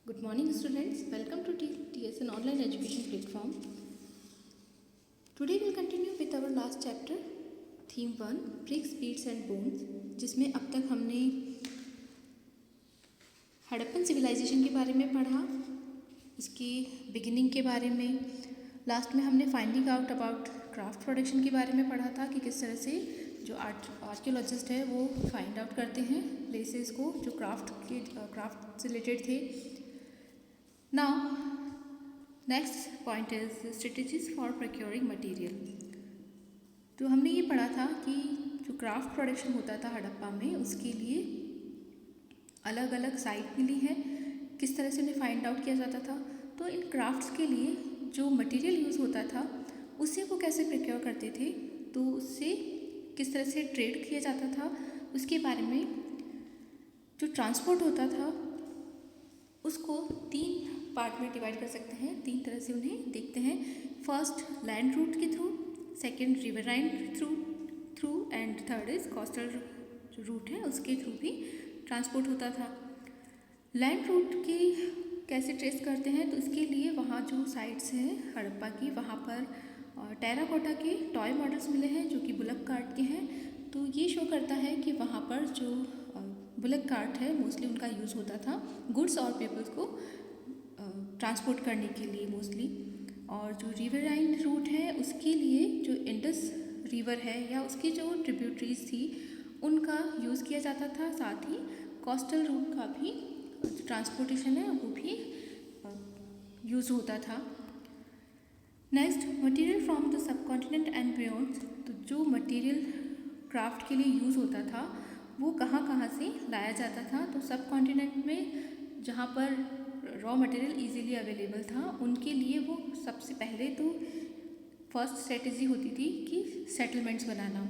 Good morning, students. Welcome to TSN Online Education Platform. Today we'll continue with our last chapter, Theme 1, Bricks, Beads and Bones, जिसमें अब तक हमने Harappan civilisation के बारे में पढ़ा, इसकी बिगिनिंग के बारे में। लास्ट में हमने finding out about craft production के बारे में पढ़ा था कि किस तरह से जो आर्कियोलॉजिस्ट है वो फाइंड आउट करते हैं प्लेसेस को जो क्राफ्ट से रिलेटेड थे। Now, next point is strategies for procuring material. तो हमने ये पढ़ा था कि जो क्राफ्ट प्रोडक्शन होता था हड़प्पा में उसके लिए अलग अलग साइट मिली है, किस तरह से उन्हें फाइंड आउट किया जाता था। तो इन क्राफ्ट्स के लिए जो मटेरियल यूज़ होता था उससे वो कैसे प्रोक्योर करते थे, तो उससे किस तरह से ट्रेड किया जाता था, उसके बारे में। जो ट्रांसपोर्ट होता था उसको 3 पार्ट में डिवाइड कर सकते हैं, 3 तरह से उन्हें देखते हैं। फर्स्ट लैंड रूट के through, second riverine through and third is coastal route है उसके थ्रू भी ट्रांसपोर्ट होता था। लैंड रूट की कैसे ट्रेस करते हैं, तो इसके लिए वहाँ जो साइट्स हैं हड़प्पा की, वहाँ पर टेराकोटा के टॉय मॉडल्स मिले हैं जो कि बुलक कार्ट के हैं। तो ये शो करता है कि वहाँ पर जो बुलक कार्ट है मोस्टली उनका यूज़ होता था गुड्स और पीपल्स को ट्रांसपोर्ट करने के लिए मोस्टली। और जो रिवराइन रूट है उसके लिए जो इंडस रिवर है या उसकी जो ट्रिब्यूटरीज थी उनका यूज़ किया जाता था। साथ ही कोस्टल रूट का भी जो ट्रांसपोर्टेशन है वो भी यूज़ होता था। Next, material from the sub continent and beyond. तो जो मटेरियल क्राफ्ट के लिए यूज़ होता था वो कहाँ कहाँ से लाया जाता था, तो सब कॉन्टिनेंट में जहाँ पर रॉ मटेरियल इजीली अवेलेबल था उनके लिए वो सबसे पहले तो फर्स्ट स्ट्रेटजी होती थी कि सेटलमेंट्स बनाना।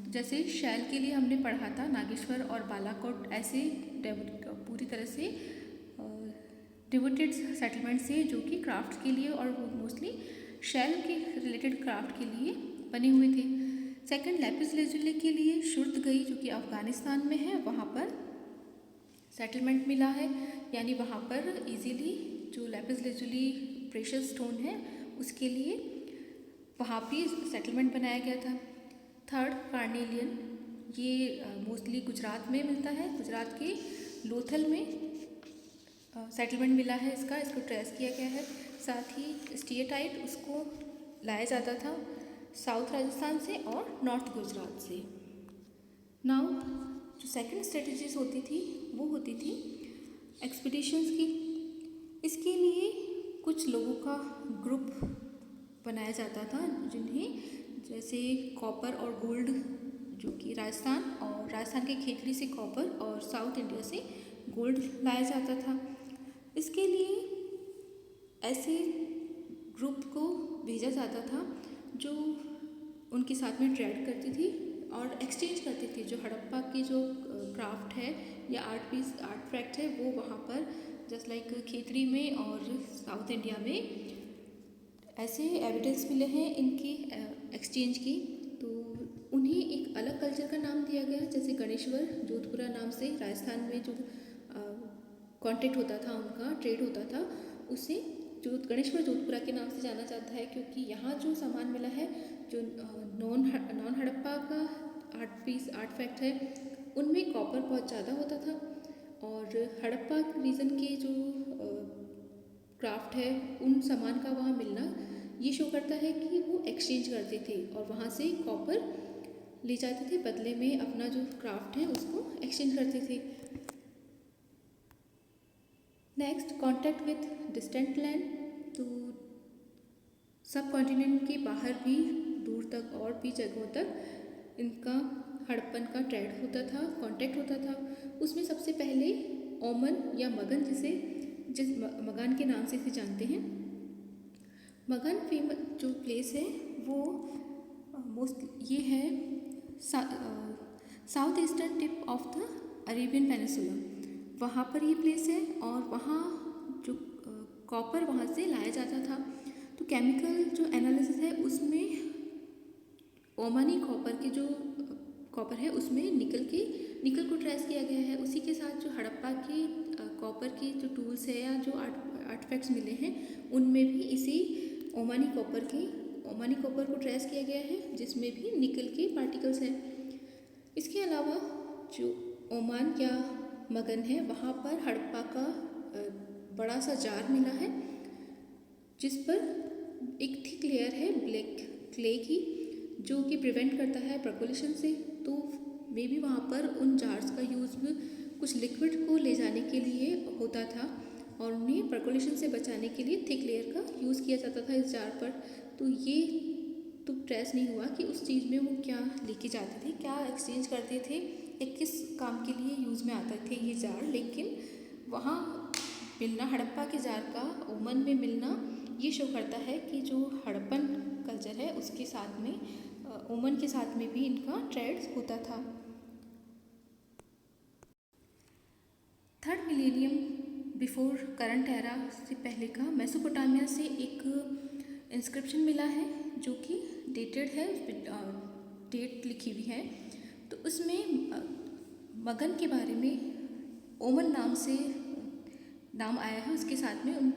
जैसे शैल के लिए हमने पढ़ा था नागेश्वर और बालाकोट, ऐसे पूरी तरह से डिवोटेड सेटलमेंट से जो कि क्राफ्ट के लिए और मोस्टली शैल के रिलेटेड क्राफ्ट के लिए बने हुए थे। सेकंड, लैपिस लेजुले के लिए शुर्तगई जो कि अफ़गानिस्तान में है, वहाँ पर सेटलमेंट मिला है, यानी वहाँ पर इजीली जो लैपिस लेजुली प्रेशियस स्टोन है उसके लिए वहाँ भी सेटलमेंट बनाया गया था। थर्ड, कार्नेलियन, ये मोस्टली गुजरात में मिलता है, गुजरात के लोथल में सेटलमेंट मिला है इसको ट्रेस किया गया है। साथ ही स्टीएटाइट उसको लाया जाता था साउथ राजस्थान से और नॉर्थ गुजरात से। नाउ जो सेकंड स्ट्रेटजीज होती थी वो होती थी एक्सपीडिशंस की। इसके लिए कुछ लोगों का ग्रुप बनाया जाता था जिन्हें जैसे कॉपर और गोल्ड जो कि राजस्थान के खेतरी से कॉपर और साउथ इंडिया से गोल्ड लाया जाता था। इसके लिए ऐसे ग्रुप को भेजा जाता था जो उनके साथ में ट्रेड करती थी और एक्सचेंज करती थी। जो हड़प्पा की जो क्राफ्ट है या आर्ट है वो वहाँ पर जस्ट लाइक खेतरी में और साउथ इंडिया में ऐसे एविडेंस मिले हैं इनकी एक्सचेंज की। तो उन्हें एक अलग कल्चर का नाम दिया गया, जैसे गणेश्वर जोधपुरा नाम से राजस्थान में जो कॉन्टेक्ट होता था, उनका ट्रेड होता था, उसे जो गणेश्वर जोधपुरा के नाम से जाना जाता है, क्योंकि यहाँ जो सामान मिला है जो नॉन हड़प्पा का आर्टिफैक्ट है उनमें कॉपर बहुत ज़्यादा होता था। और हड़प्पा रीजन के जो क्राफ्ट है उन सामान का वहाँ मिलना ये शो करता है कि वो एक्सचेंज करते थे और वहाँ से कॉपर ले जाते थे, बदले में अपना जो क्राफ्ट है उसको एक्सचेंज करते थे। Next, contact with distant land. तो सब कॉन्टिनेंट के बाहर भी दूर तक और भी जगहों तक इनका हड़प्पन का ट्रेड होता था, कांटेक्ट होता था। उसमें सबसे पहले ओमन या मगन, जिस मगान के नाम से इसे जानते हैं, मगन फेमस जो प्लेस है वो मोस्ट ये है south eastern tip of the Arabian peninsula, वहाँ पर ये प्लेस है। और वहाँ जो कॉपर वहाँ से लाया जाता था। तो केमिकल जो एनालिसिस है उसमें ओमानी कॉपर के जो कॉपर है उसमें निकल को ट्रेस किया गया है। उसी के साथ जो हड़प्पा के कॉपर की जो टूल्स है या जो आर्टिफैक्ट्स मिले हैं उनमें भी इसी ओमानी कॉपर को ट्रेस किया गया है, जिसमें भी निकल के पार्टिकल्स हैं। इसके अलावा जो ओमान या मगन है वहाँ पर हड़प्पा का बड़ा सा जार मिला है, जिस पर एक थिक लेयर है ब्लैक क्ले की, जो कि प्रिवेंट करता है परकोलेशन से। तो मे बी वहाँ पर उन जार्स का यूज़ कुछ लिक्विड को ले जाने के लिए होता था और उन्हें परकोलेशन से बचाने के लिए थिक लेयर का यूज़ किया जाता था इस जार पर। तो ये तो ट्रेस नहीं हुआ कि उस चीज़ में वो क्या लेके जाते थे, क्या एक्सचेंज करते थे, या किस काम के लिए यूज़ में आते थे ये जार। लेकिन वहाँ मिलना, हड़प्पा के जार का ओमान में मिलना, ये शो करता है कि जो हड़प्पन कल्चर है उसके साथ में ओमान के साथ में भी इनका ट्रेड होता था। Third millennium before current era से पहले का मेसोपोटामिया से एक इंस्क्रिप्शन मिला है जो कि डेटेड है, उस पर डेट लिखी हुई है। तो उसमें मगन के बारे में ओमान नाम से नाम आया है उसके साथ में उन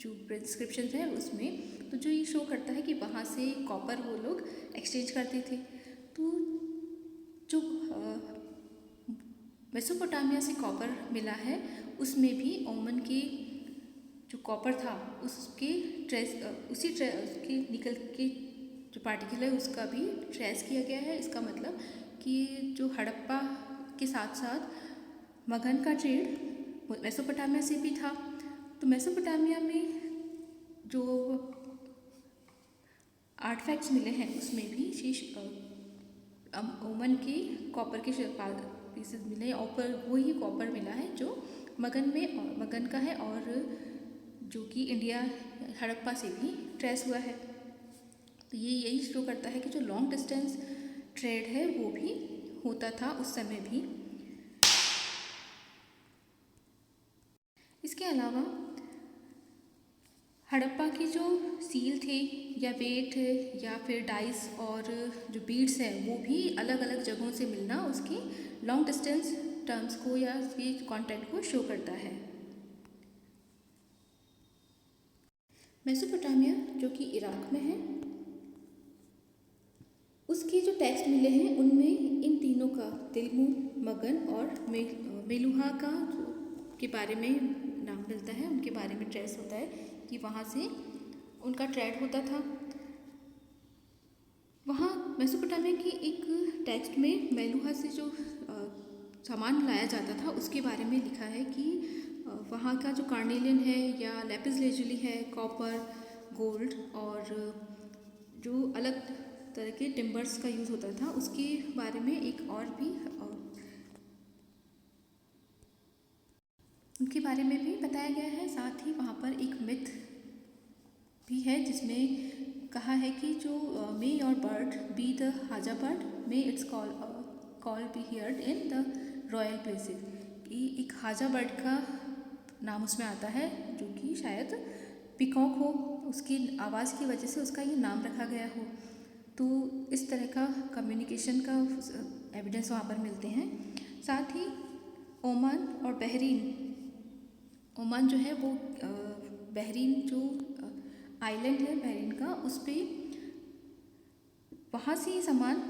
जो प्रिस्क्रिप्शन है उसमें। तो जो ये शो करता है कि वहाँ से कॉपर वो लोग एक्सचेंज करते थे। तो जो मेसोपोटामिया से कॉपर मिला है उसमें भी ओमान के जो कॉपर था उसके उसके निकल के जो पार्टिकल है उसका भी ट्रेस किया गया है। इसका मतलब कि जो हड़प्पा के साथ साथ मगन का ट्रेड मेसोपोटामिया से भी था। तो मेसोपोटामिया में जो आर्टिफैक्ट्स मिले हैं उसमें भी ओमान के कॉपर के पीसेस मिले हैं, और वही कॉपर मिला है जो मगन का है और जो कि इंडिया हड़प्पा से भी ट्रेस हुआ है। तो ये यही शो करता है कि जो लॉन्ग डिस्टेंस ट्रेड है वो भी होता था उस समय भी। इसके अलावा हड़प्पा की जो सील थे या वेट या फिर डाइस और जो बीड्स हैं वो भी अलग अलग जगहों से मिलना उसके लॉन्ग डिस्टेंस टर्म्स को या उसके कॉन्टेक्ट को शो करता है। मेसोपोटामिया जो कि इराक में है, उसके जो टेक्स्ट मिले हैं उनमें इन तीनों का तिलमुन, मगन और मेलुहा के बारे में नाम मिलता है, उनके बारे में ट्रेस होता है कि वहाँ से उनका ट्रेड होता था। वहाँ मेसोपोटामिया की एक टेक्स्ट में मेलुहा से जो सामान लाया जाता था उसके बारे में लिखा है कि वहाँ का जो कार्नेलियन है या लैपिस लेजुली है, कॉपर, गोल्ड और जो अलग तरह के टिम्बर्स का यूज़ होता था उसके बारे में एक और भी उनके बारे में भी बताया गया है। साथ ही वहाँ पर एक मिथ भी है जिसमें कहा है कि जो may your bird be the हाजा bird, may its call be heard in the royal places. कि एक हाजा बर्ड का नाम उसमें आता है जो कि शायद पिकॉक हो, उसकी आवाज़ की वजह से उसका ये नाम रखा गया हो। तो इस तरह का कम्युनिकेशन का एविडेंस वहाँ पर मिलते हैं। साथ ही ओमान और बहरीन, ओमान जो है वो बहरीन जो आइलैंड है बहरीन का, उस पर वहाँ से ही सामान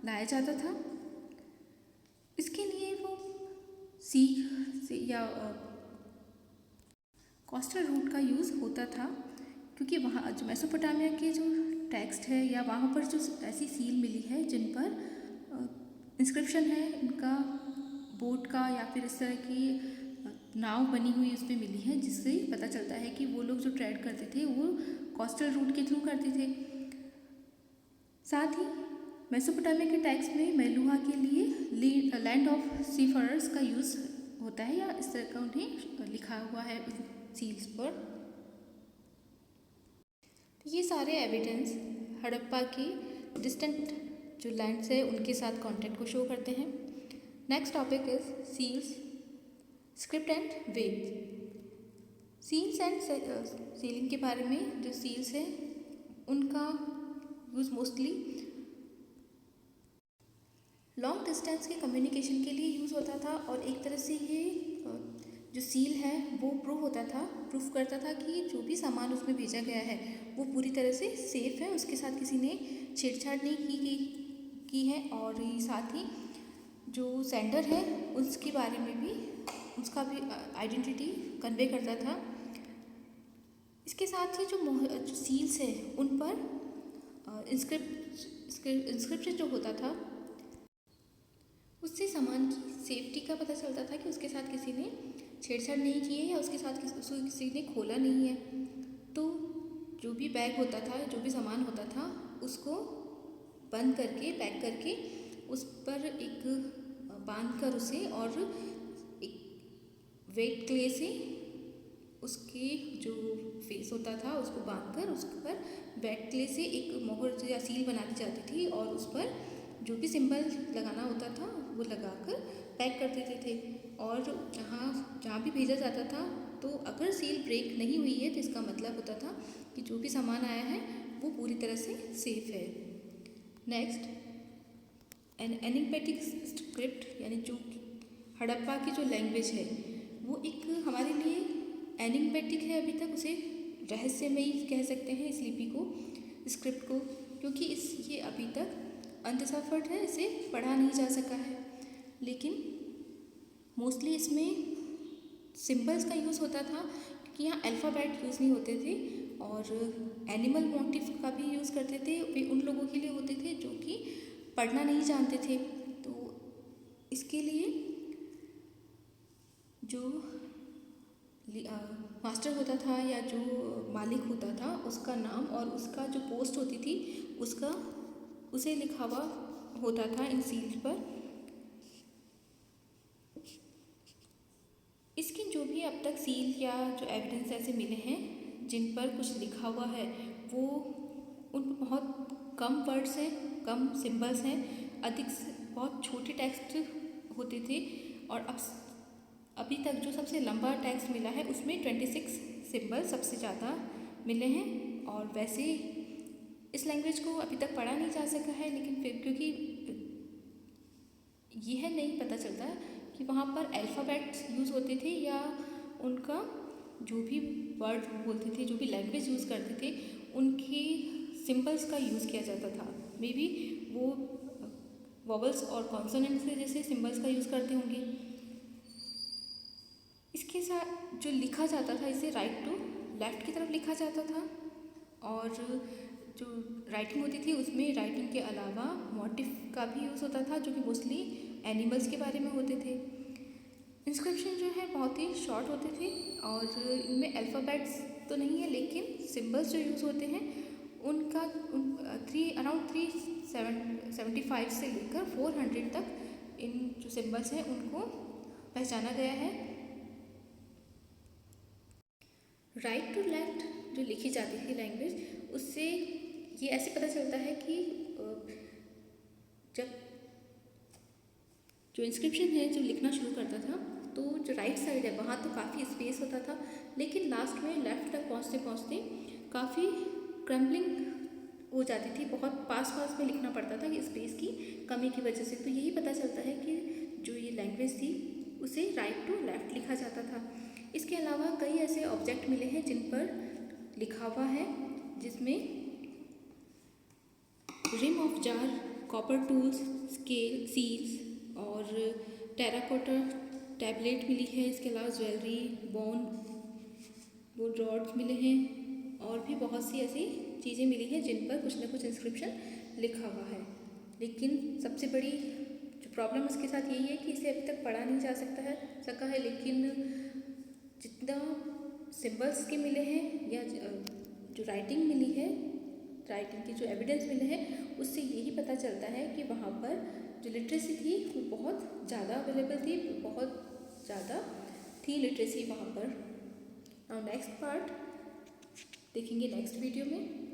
लाया जाता था। इसके लिए वो सीख से या कोस्टल रूट का यूज़ होता था, क्योंकि वहाँ जो मेसोपोटामिया के जो टेक्स्ट है या वहाँ पर जो ऐसी सील मिली है जिन पर इंस्क्रिप्शन है इनका बोट का या फिर इस तरह की नाव बनी हुई उस पर मिली है, जिससे पता चलता है कि वो लोग जो ट्रेड करते थे वो कोस्टल रूट के थ्रू करते थे। साथ ही मेसोपोटामिया के टेक्स्ट में मेलुहा के लिए लैंड ऑफ सीफरर्स का यूज़ होता है या इस तरह का उन्हें लिखा हुआ है सील्स पर। ये सारे एविडेंस हड़प्पा की डिस्टेंट जो लैंड्स है उनके साथ कॉन्टेक्ट को शो करते हैं। Next topic is seals, script and wave. Seals and sealing के बारे में जो सील्स है उनका यूज़ मोस्टली लॉन्ग डिस्टेंस के कम्युनिकेशन के लिए यूज़ होता था और एक तरह से ये जो सील है वो प्रूफ करता था कि जो भी सामान उसमें भेजा गया है वो पूरी तरह से सेफ़ है, उसके साथ किसी ने छेड़छाड़ नहीं की है। और साथ ही जो सेंडर है उसके बारे में भी, उसका भी आइडेंटिटी कन्वे करता था। इसके साथ ही जो सील्स है उन पर इंस्क्रिप्शन जो होता था उससे सामान की सेफ्टी का पता चलता था कि उसके साथ किसी ने छेड़छाड़ नहीं की है या उसके साथ उसको किसी ने खोला नहीं है। तो जो भी बैग होता था, जो भी सामान होता था, उसको बंद करके पैक करके उस पर एक बांध कर उसे और एक वेट क्ले से उसके जो फेस होता था उसको बांध कर उस पर वेट क्ले से एक मोहर या सील बना दी जाती थी और उस पर जो भी सिंबल लगाना होता था वो लगाकर पैक कर देते थे। और जहाँ भी भेजा जाता था तो अगर सील ब्रेक नहीं हुई है तो इसका मतलब होता था कि जो भी सामान आया है वो पूरी तरह से सेफ है। नेक्स्ट, एनिग्मेटिक स्क्रिप्ट यानी जो हड़प्पा की जो लैंग्वेज है वो एक हमारे लिए एनिग्मेटिक है, अभी तक उसे रहस्यमयी कह सकते हैं इस लिपि को, स्क्रिप्ट को, क्योंकि ये अभी तक अनडिसाइफर्ड है, इसे पढ़ा नहीं जा सका है। लेकिन मोस्टली इसमें सिंबल्स का यूज़ होता था क्योंकि यहाँ अल्फ़ाबेट यूज़ नहीं होते थे। और एनिमल मोटिव का भी यूज़ करते थे, वे उन लोगों के लिए होते थे जो कि पढ़ना नहीं जानते थे। तो इसके लिए जो मास्टर होता था या जो मालिक होता था उसका नाम और उसका जो पोस्ट होती थी उसे लिखा हुआ होता था इन सील पर। इसके जो भी अब तक सील या जो एविडेंस ऐसे मिले हैं जिन पर कुछ लिखा हुआ है वो उन पर बहुत कम वर्ड्स हैं, कम सिंबल्स हैं, अधिक बहुत छोटे टेक्स्ट होते थे। और अभी तक जो सबसे लंबा टेक्स्ट मिला है उसमें 26 सिंबल सबसे ज़्यादा मिले हैं। और वैसे इस लैंग्वेज को अभी तक पढ़ा नहीं जा सका है, लेकिन फिर क्योंकि यह नहीं पता चलता कि वहाँ पर अल्फ़ाबेट्स यूज़ होते थे या उनका जो भी वर्ड बोलते थे, जो भी लैंग्वेज यूज़ करते थे, उनके सिंबल्स का यूज़ किया जाता था। मे बी वो वॉवल्स और कॉन्सोनेंट्स के जैसे सिंबल्स का यूज़ करते होंगे। इसके साथ जो लिखा जाता था इसे राइट टू लेफ़्ट की तरफ लिखा जाता था। और जो राइटिंग होती थी उसमें राइटिंग के अलावा मोटिव का भी यूज़ होता था जो कि मोस्टली एनिमल्स के बारे में होते थे। इंस्क्रिप्शन जो है बहुत ही शॉर्ट होते थे और इनमें अल्फ़ाबेट्स तो नहीं है, लेकिन सिंबल्स जो यूज़ होते हैं उनका अराउंड 375 से लेकर 400 तक इन जो सिंबल्स हैं उनको पहचाना गया है। राइट टू लेफ्ट जो लिखी जाती थी लैंग्वेज, उससे ये ऐसे पता चलता है कि जब जो इंस्क्रिप्शन है जो लिखना शुरू करता था तो जो राइट साइड है वहाँ तो काफ़ी स्पेस होता था, लेकिन लास्ट में लेफ़्ट तक पहुँचते पहुँचते काफ़ी क्रम्बलिंग हो जाती थी, बहुत पास में लिखना पड़ता था कि स्पेस की कमी की वजह से। तो यही पता चलता है कि जो ये लैंग्वेज थी उसे राइट टू लेफ़्ट लिखा जाता था। इसके अलावा कई ऐसे ऑब्जेक्ट मिले हैं जिन पर लिखा हुआ है, जिसमें rim of jar, copper tools, scale, seals और टेराकोटा टैबलेट मिली है। इसके अलावा ज्वेलरी, बोन रॉड्स मिले हैं और भी बहुत सी ऐसी चीज़ें मिली हैं जिन पर कुछ न कुछ इंस्क्रिप्शन लिखा हुआ है। लेकिन सबसे बड़ी जो प्रॉब्लम इसके साथ यही है कि इसे अभी तक पढ़ा नहीं जा सका है। लेकिन जितना सिंबल्स के मिले हैं या जो राइटिंग मिली है, राइटिंग की जो एविडेंस मिले हैं, उससे यही पता चलता है कि वहाँ पर जो लिटरेसी थी वो बहुत ज़्यादा अवेलेबल थी, बहुत ज़्यादा थी लिटरेसी वहाँ पर। और नेक्स्ट पार्ट देखेंगे नेक्स्ट वीडियो में।